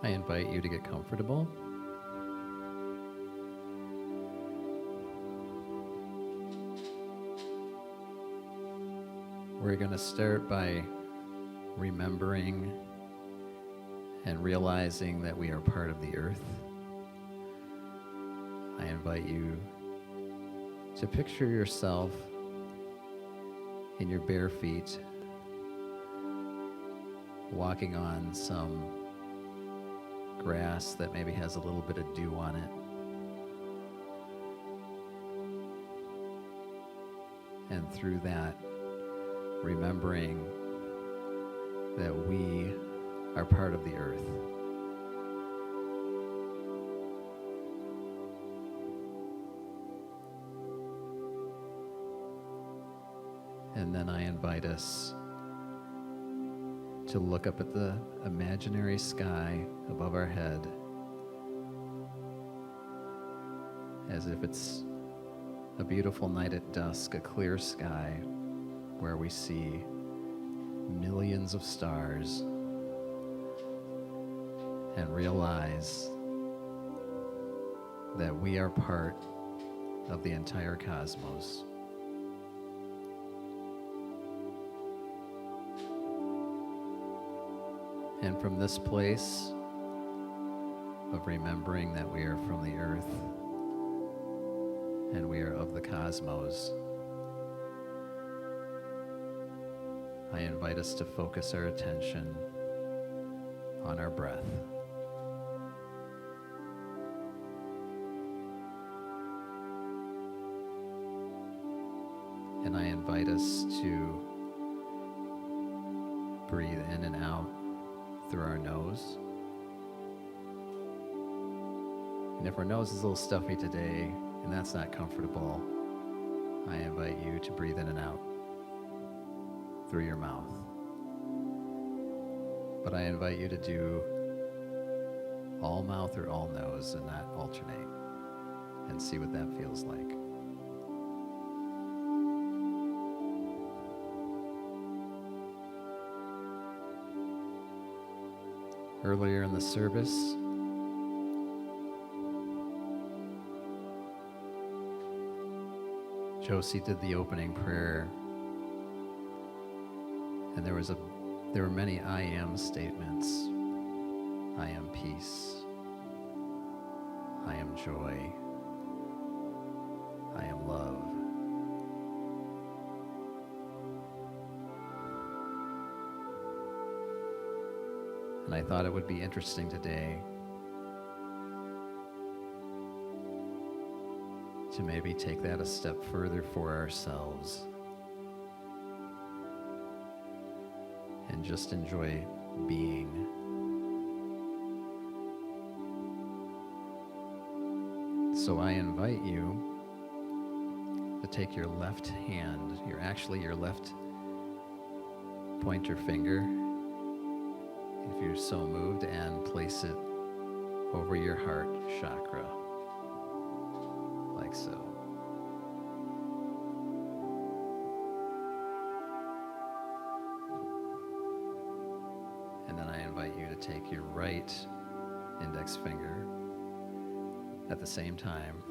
I invite you to get comfortable. We're going to start by remembering and realizing that we are part of the earth. I invite you to picture yourself in your bare feet, walking on some grass that maybe has a little bit of dew on it. And through that, remembering that we are part of the earth. And then I invite us to look up at the imaginary sky above our head as if it's a beautiful night at dusk, a clear sky where we see millions of stars, and realize that we are part of the entire cosmos. And from this place of remembering that we are from the earth and we are of the cosmos, I invite us to focus our attention on our breath. And I invite us to breathe in and out through our nose. And if our nose is a little stuffy today and that's not comfortable, I invite you to breathe in and out through your mouth. But I invite you to do all mouth or all nose and not alternate, and see what that feels like. Earlier in the service, Josie did the opening prayer, and there were many I am statements. I am peace. I am joy. I am love. And I thought it would be interesting today to maybe take that a step further for ourselves and just enjoy being. So I invite you to take your left hand, your left pointer finger, if you're so moved, and place it over your heart chakra, like so. And then I invite you to take your right index finger at the same time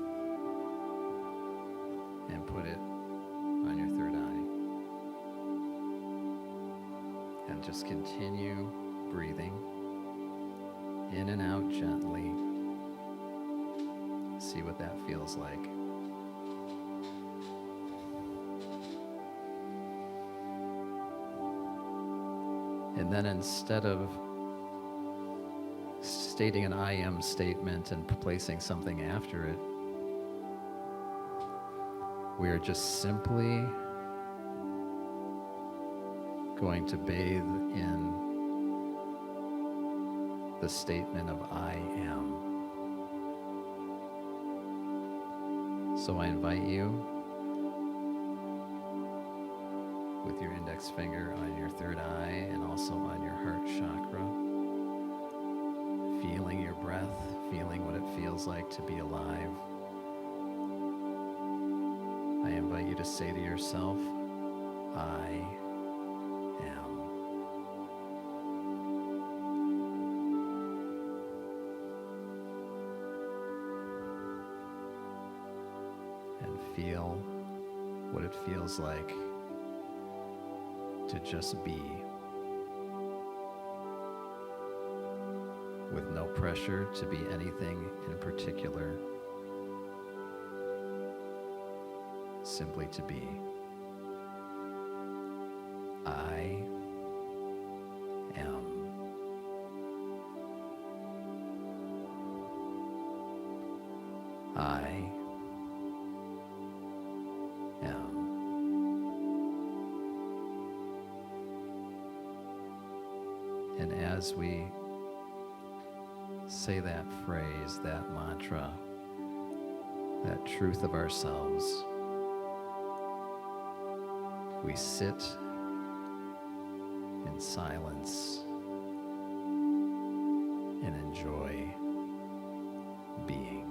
and put it on your third eye. And just continue breathing in and out gently. See what that feels like. And then instead of stating an I am statement and placing something after it, we are just simply going to bathe in the statement of I am. So I invite you, with your index finger on your third eye and also on your heart chakra, feeling your breath, feeling what it feels like to be alive, I invite you to say to yourself, I am. feel what it feels like to just be, with no pressure to be anything in particular, simply to be. I am. I am. And as we say that phrase, that mantra, that truth of ourselves, we sit in silence and enjoy being.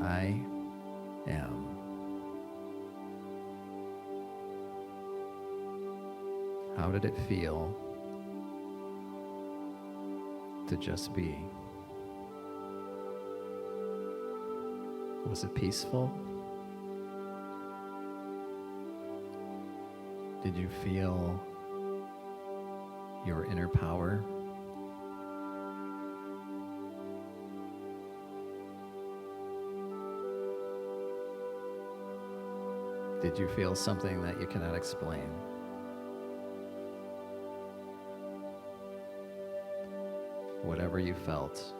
I am. How did it feel to just be? Was it peaceful? Did you feel your inner power? Did you feel something that you cannot explain? Whatever you felt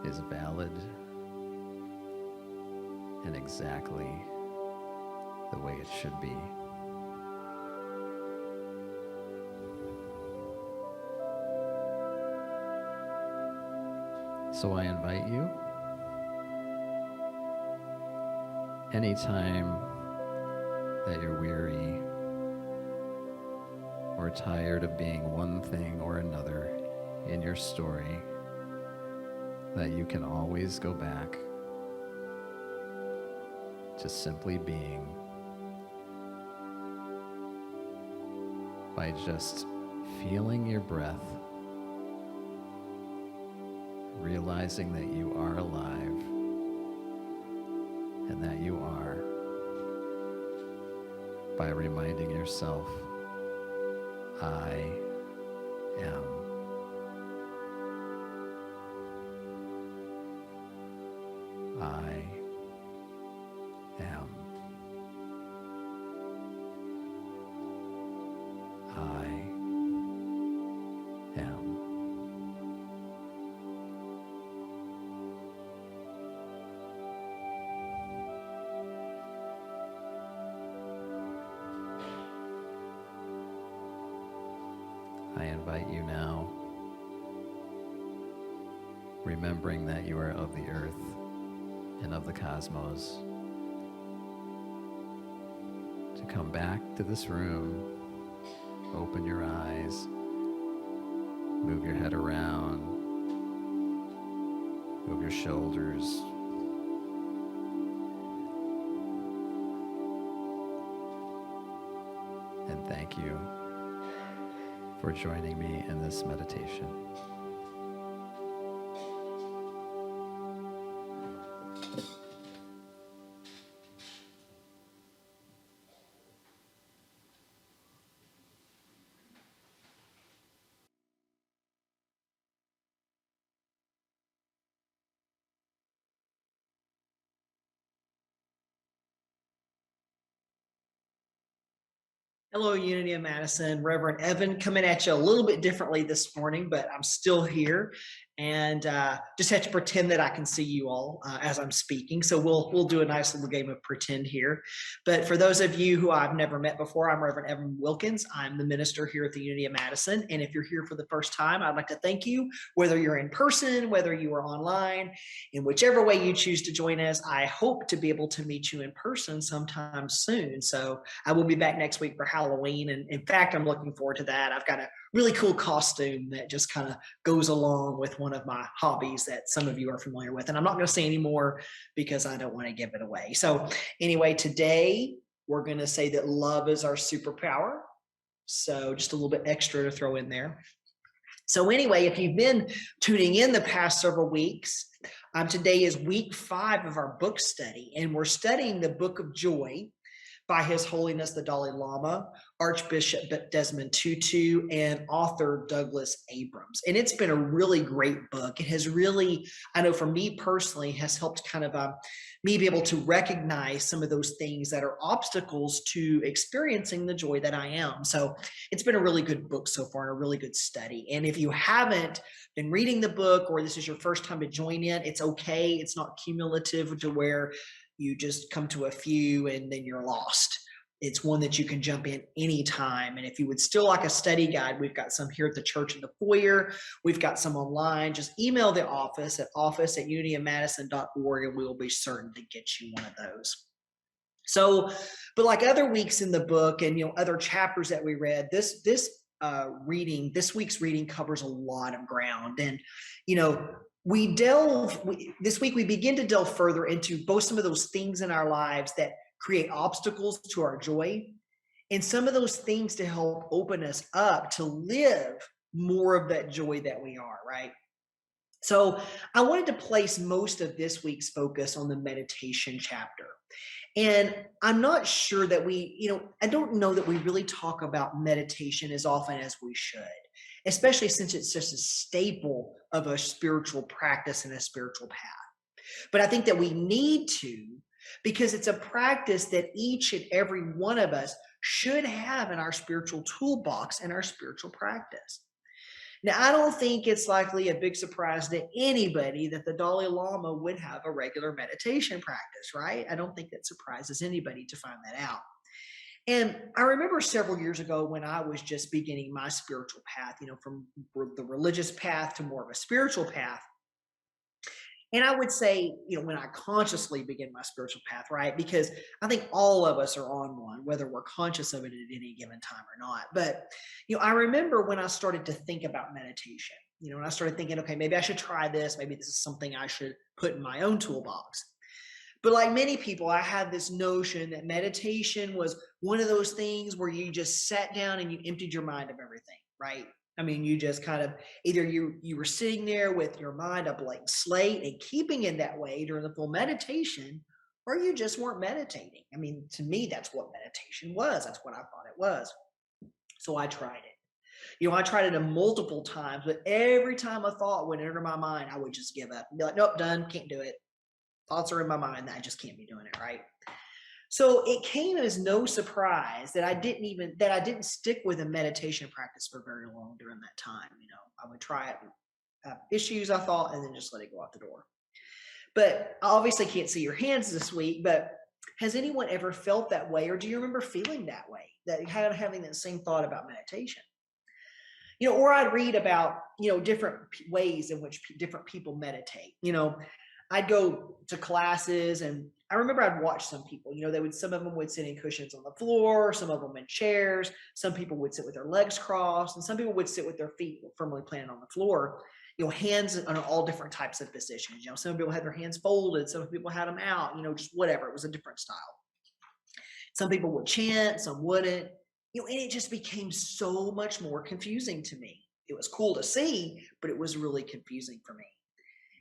is valid and exactly the way it should be. So I invite you, anytime that you're weary or tired of being one thing or another in your story, that you can always go back to simply being by just feeling your breath, realizing that you are alive and that you are, by reminding yourself, I am. I am. I am. I invite you now, remembering that you are of the earth and of the cosmos, to come back to this room, open your eyes, move your head around, move your shoulders, and thank you for joining me in this meditation. Hello, Unity of Madison. Reverend Evin coming at you a little bit differently this morning, but I'm still here and just have to pretend that I can see you all as I'm speaking. So we'll do a nice little game of pretend here. But for those of you who I've never met before, I'm Reverend Evin Wilkins. I'm the minister here at the Unity of Madison. And if you're here for the first time, I'd like to thank you, whether you're in person, whether you are online, in whichever way you choose to join us. I hope to be able to meet you in person sometime soon. So I will be back next week for Halloween. And in fact, I'm looking forward to that. I've got a really cool costume that just kind of goes along with one of my hobbies that some of you are familiar with. And I'm not going to say any more because I don't want to give it away. So anyway, today we're going to say that love is our superpower. So just a little bit extra to throw in there. So anyway, if you've been tuning in the past several weeks, today is week 5 of our book study, and we're studying the Book of Joy by His Holiness the Dalai Lama, Archbishop Desmond Tutu, and author Douglas Abrams. And it's been a really great book. It has really, I know for me personally, has helped kind of me be able to recognize some of those things that are obstacles to experiencing the joy that I am. So it's been a really good book so far and a really good study. And if you haven't been reading the book, or this is your first time to join in, it's okay. It's not cumulative to where you just come to a few and then you're lost. It's one that you can jump in anytime. And if you would still like a study guide, we've got some here at the church in the foyer. We've got some online. Just email the office at office@unityofmadison.org and we will be certain to get you one of those. So, but like other weeks in the book and, other chapters that we read, this week's reading covers a lot of ground. And, this week we begin to delve further into both some of those things in our lives that create obstacles to our joy and some of those things to help open us up to live more of that joy that we are, right? So I wanted to place most of this week's focus on the meditation chapter. And I'm not sure that I don't know that we really talk about meditation as often as we should, especially since it's just a staple of a spiritual practice and a spiritual path. But I think that we need to, because it's a practice that each and every one of us should have in our spiritual toolbox and our spiritual practice. Now, I don't think it's likely a big surprise to anybody that the Dalai Lama would have a regular meditation practice, right? I don't think that surprises anybody to find that out. And I remember several years ago when I was just beginning my spiritual path, from the religious path to more of a spiritual path. And I would say, when I consciously begin my spiritual path, right? Because I think all of us are on one, whether we're conscious of it at any given time or not. But, I remember when I started to think about meditation, and I started thinking, okay, maybe I should try this. Maybe this is something I should put in my own toolbox. But like many people, I had this notion that meditation was one of those things where you just sat down and you emptied your mind of everything, right? I mean, you just kind of either you were sitting there with your mind a blank slate and keeping it that way during the full meditation, or you just weren't meditating. I mean, to me, that's what meditation was. That's what I thought it was. So I tried it. I tried it multiple times, but every time a thought would enter my mind, I would just give up and be like, nope, done, can't do it. Thoughts are in my mind that I just can't be doing it, right? So it came as no surprise that I didn't stick with a meditation practice for very long during that time. I would try it, have issues, I thought, and then just let it go out the door. But I obviously can't see your hands this week, but has anyone ever felt that way? Or do you remember feeling that way, that having that same thought about meditation? Or I'd read about, different ways in which different people meditate. I'd go to classes and I remember I'd watch some people, some of them would sit in cushions on the floor, some of them in chairs, some people would sit with their legs crossed, and some people would sit with their feet firmly planted on the floor, hands in all different types of positions. Some people had their hands folded, some people had them out, just whatever. It was a different style. Some people would chant, some wouldn't, and it just became so much more confusing to me. It was cool to see, but it was really confusing for me.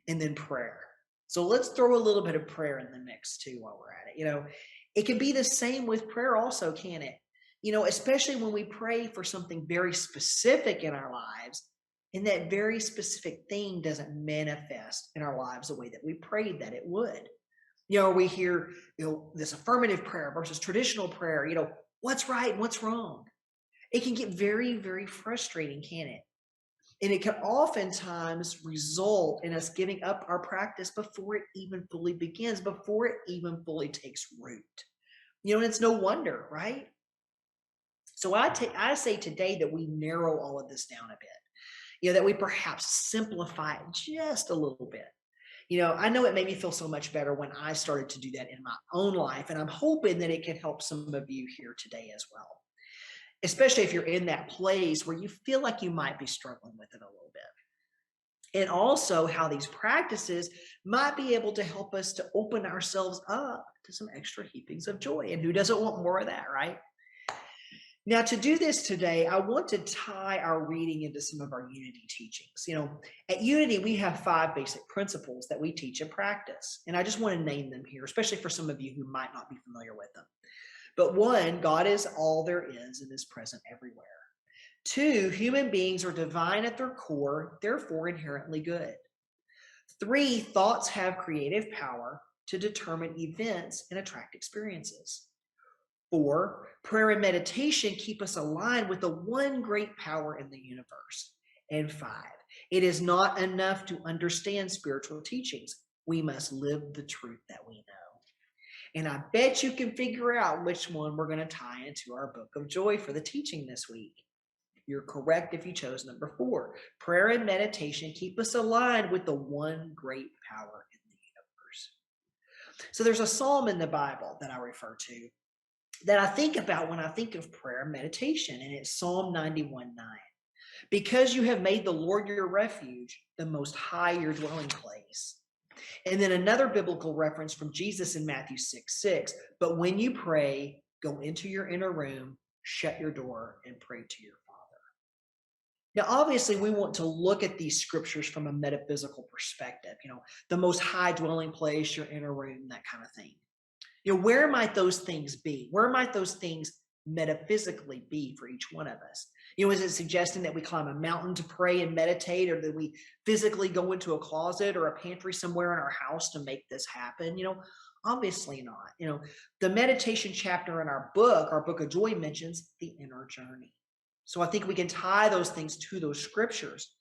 And then prayer. So let's throw a little bit of prayer in the mix too while we're at it. It can be the same with prayer also, can it? Especially when we pray for something very specific in our lives, and that very specific thing doesn't manifest in our lives the way that we prayed that it would. We hear, this affirmative prayer versus traditional prayer. what's right and what's wrong. It can get very, very frustrating, can it? And it can oftentimes result in us giving up our practice before it even fully begins, before it even fully takes root. And it's no wonder, right? So I say today that we narrow all of this down a bit, that we perhaps simplify it just a little bit. I know it made me feel so much better when I started to do that in my own life, and I'm hoping that it can help some of you here today as well, especially if you're in that place where you feel like you might be struggling with it a little bit. And also how these practices might be able to help us to open ourselves up to some extra heapings of joy. And who doesn't want more of that, right? Now, to do this today, I want to tie our reading into some of our Unity teachings. At Unity, we have 5 basic principles that we teach and practice. And I just want to name them here, especially for some of you who might not be familiar with them. But 1, God is all there is and is present everywhere. 2, human beings are divine at their core, therefore inherently good. 3, thoughts have creative power to determine events and attract experiences. 4, prayer and meditation keep us aligned with the one great power in the universe. And 5, it is not enough to understand spiritual teachings. We must live the truth that we know. And I bet you can figure out which one we're going to tie into our book of joy for the teaching this week. You're correct if you chose number 4. Prayer and meditation keep us aligned with the one great power in the universe. So there's a psalm in the Bible that I refer to that I think about when I think of prayer and meditation, and it's Psalm 91:9. Because you have made the Lord your refuge, the Most High your dwelling place. And then another biblical reference from Jesus in Matthew 6:6. But when you pray, go into your inner room, shut your door, and pray to your Father. Now, obviously, we want to look at these scriptures from a metaphysical perspective, the Most High dwelling place, your inner room, that kind of thing. Where might those things be? Where might those things metaphysically be for each one of us? Is it suggesting that we climb a mountain to pray and meditate, or that we physically go into a closet or a pantry somewhere in our house to make this happen? Obviously not. The meditation chapter in our book of joy, mentions the inner journey. So I think we can tie those things to those scriptures.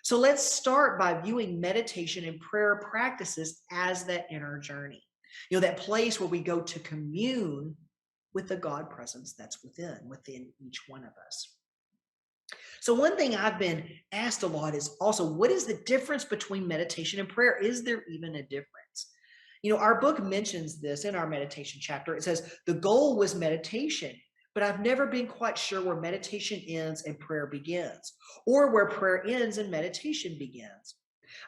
So let's start by viewing meditation and prayer practices as that inner journey. That place where we go to commune with the God presence that's within each one of us. So one thing I've been asked a lot is also, what is the difference between meditation and prayer? Is there even a difference? Our book mentions this in our meditation chapter. It says the goal was meditation, but I've never been quite sure where meditation ends and prayer begins, or where prayer ends and meditation begins.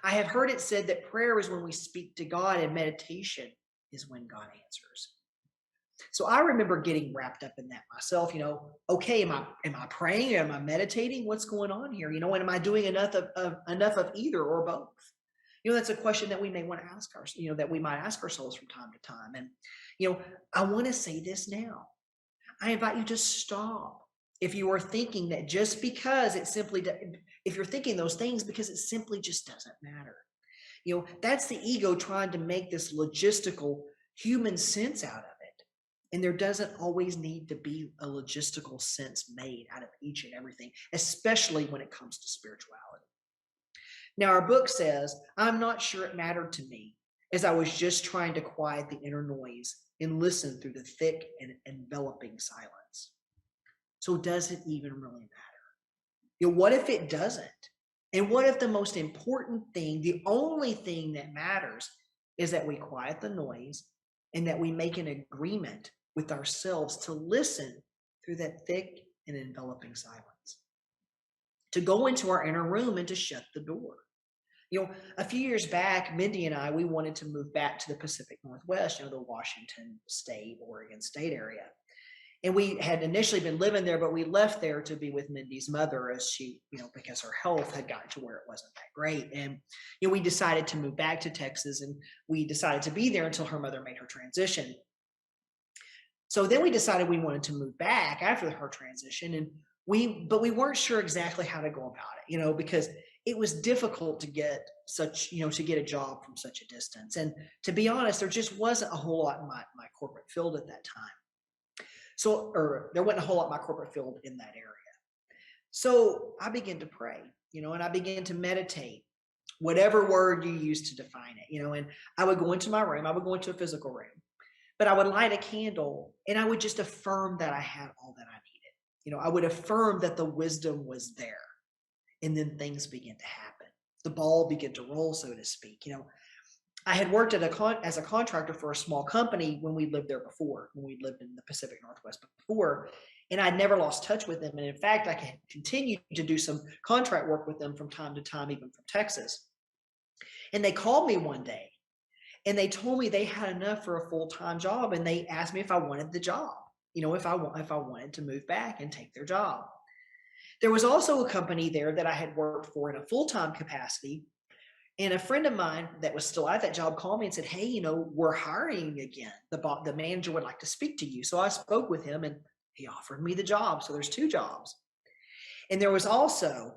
I have heard it said that prayer is when we speak to God and meditation is when God answers. So I remember getting wrapped up in that myself. Okay, am I praying? Am I meditating? What's going on here? And am I doing enough of either or both? That's a question that we may want to ask ourselves. That we might ask ourselves from time to time. And I want to say this now. I invite you to stop if you are thinking that just because if you're thinking those things because it simply just doesn't matter. That's the ego trying to make this logistical human sense out of it. And there doesn't always need to be a logistical sense made out of each and everything, especially when it comes to spirituality. Now, our book says, I'm not sure it mattered to me, as I was just trying to quiet the inner noise and listen through the thick and enveloping silence. So does it even really matter? What if it doesn't? And what if the most important thing, the only thing that matters, is that we quiet the noise and that we make an agreement with ourselves to listen through that thick and enveloping silence, to go into our inner room and to shut the door. A few years back, Mindy and I, we wanted to move back to the Pacific Northwest, the Washington State, Oregon State area. And we had initially been living there, but we left there to be with Mindy's mother as she, because her health had gotten to where it wasn't that great. And, we decided to move back to Texas, and we decided to be there until her mother made her transition. So then we decided we wanted to move back after her transition, but we weren't sure exactly how to go about it, because it was difficult to get to get a job from such a distance. And to be honest, there just wasn't a whole lot in my corporate field at that time. So, or there wasn't a whole lot in my corporate field in that area. So I began to pray, and I began to meditate, whatever word you use to define it, and I would go into my room, I would go into a physical room, but I would light a candle and I would just affirm that I had all that I needed. I would affirm that the wisdom was there. And then things began to happen. The ball began to roll, so to speak. I had worked as a contractor for a small company when we lived there before, when we lived in the Pacific Northwest before, and I'd never lost touch with them. And in fact, I continued to do some contract work with them from time to time, even from Texas. And they called me one day and they told me they had enough for a full-time job, and they asked me if I wanted the job, if I wanted to move back and take their job. There was also a company there that I had worked for in a full-time capacity. And a friend of mine that was still at that job called me and said, hey, we're hiring again. The manager would like to speak to you. So I spoke with him and he offered me the job. So there's 2 jobs. And there was also,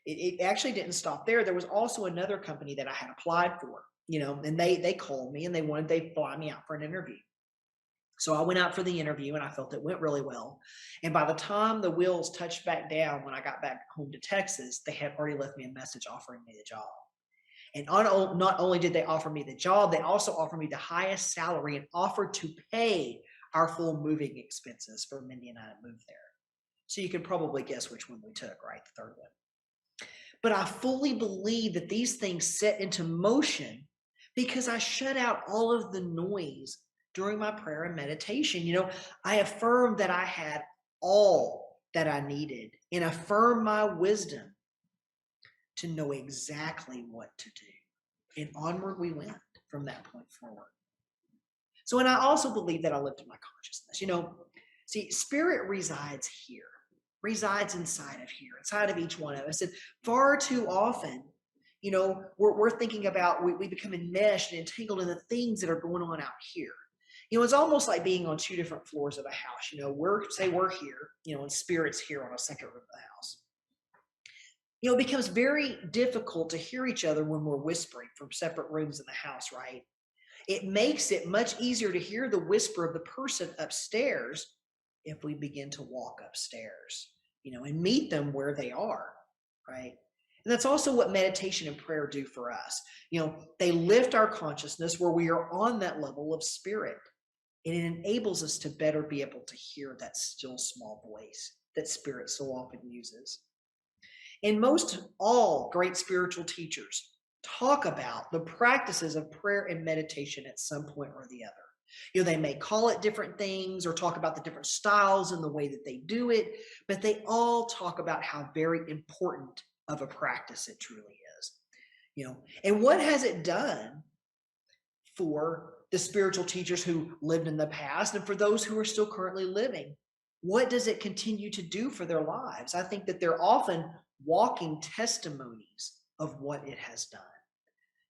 it actually didn't stop there. There was also another company that I had applied for, and they called me and they fly me out for an interview. So I went out for the interview and I felt it went really well. And by the time the wheels touched back down, when I got back home to Texas, they had already left me a message offering me the job. And not only did they offer me the job, they also offered me the highest salary and offered to pay our full moving expenses for Mindy and I to move there. So you can probably guess which one we took, right? The third one. But I fully believe that these things set into motion because I shut out all of the noise during my prayer and meditation. I affirmed that I had all that I needed and affirmed my wisdom to know exactly what to do. And onward we went from that point forward. So, and I also believe that I lived in my consciousness. See, spirit resides here, resides inside of here, inside of each one of us. And far too often, we're thinking about, we become enmeshed and entangled in the things that are going on out here. It's almost like being on 2 different floors of a house. We're here, and spirit's here on a second room of the house. It becomes very difficult to hear each other when we're whispering from separate rooms in the house, right? It makes it much easier to hear the whisper of the person upstairs if we begin to walk upstairs, and meet them where they are, right? And that's also what meditation and prayer do for us. They lift our consciousness where we are on that level of spirit. And it enables us to better be able to hear that still small voice that spirit so often uses. And most all great spiritual teachers talk about the practices of prayer and meditation at some point or the other. They may call it different things or talk about the different styles and the way that they do it, but they all talk about how very important of a practice it truly is. And what has it done for the spiritual teachers who lived in the past and for those who are still currently living? What does it continue to do for their lives? I think that they're often walking testimonies of what it has done.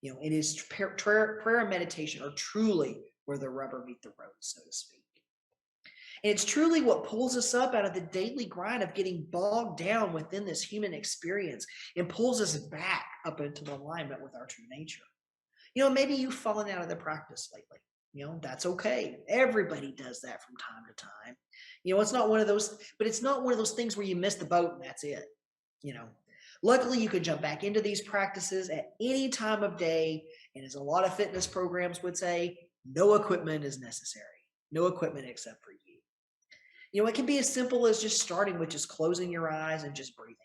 It is prayer and meditation are truly where the rubber meets the road, so to speak. And it's truly what pulls us up out of the daily grind of getting bogged down within this human experience and pulls us back up into alignment with our true nature. Maybe you've fallen out of the practice lately. That's okay. Everybody does that from time to time. It's not one of those, but it's not one of those things where you miss the boat and that's it. Luckily you can jump back into these practices at any time of day. And as a lot of fitness programs would say, no equipment is necessary. No equipment except for you. It can be as simple as just starting with just closing your eyes and just breathing,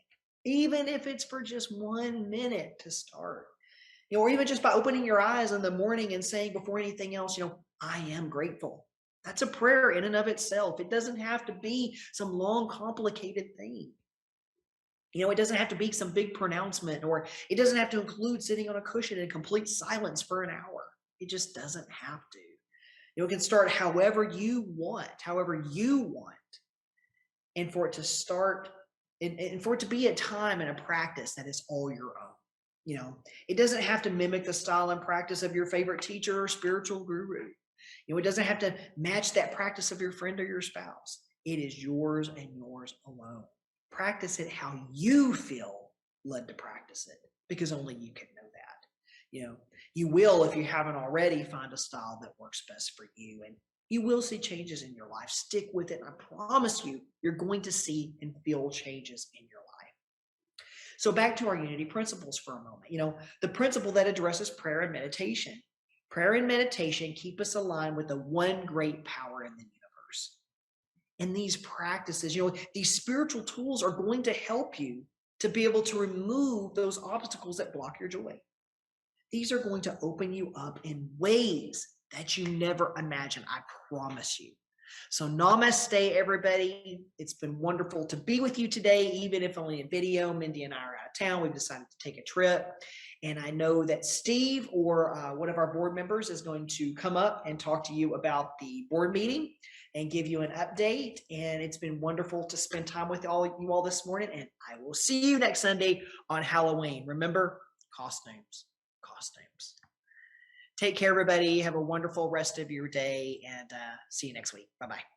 even if it's for just 1 minute to start. Or even just by opening your eyes in the morning and saying before anything else, I am grateful. That's a prayer in and of itself. It doesn't have to be some long, complicated thing. It doesn't have to be some big pronouncement, or it doesn't have to include sitting on a cushion in complete silence for an hour. It just doesn't have to. It can start however you want, and for it to start and for it to be a time and a practice that is all your own. It doesn't have to mimic the style and practice of your favorite teacher or spiritual guru. It doesn't have to match that practice of your friend or your spouse. It is yours and yours alone. Practice it how you feel led to practice it, because only you can know that. You will, if you haven't already, find a style that works best for you. And You will see changes in your life. Stick with it. And I promise you, you're going to see and feel changes in your life. So back to our unity principles for a moment. The principle that addresses prayer and meditation. Prayer and meditation keep us aligned with the one great power in the universe. And these practices, these spiritual tools are going to help you to be able to remove those obstacles that block your joy. These are going to open you up in ways that you never imagined. I promise you. So namaste, everybody. It's been wonderful to be with you today, even if only a video. Mindy and I are out of town. We've decided to take a trip. And I know that Steve or one of our board members is going to come up and talk to you about the board meeting and give you an update. And it's been wonderful to spend time with you all this morning. And I will see you next Sunday on Halloween. Remember, costumes. Take care, everybody. Have a wonderful rest of your day, and see you next week. Bye-bye.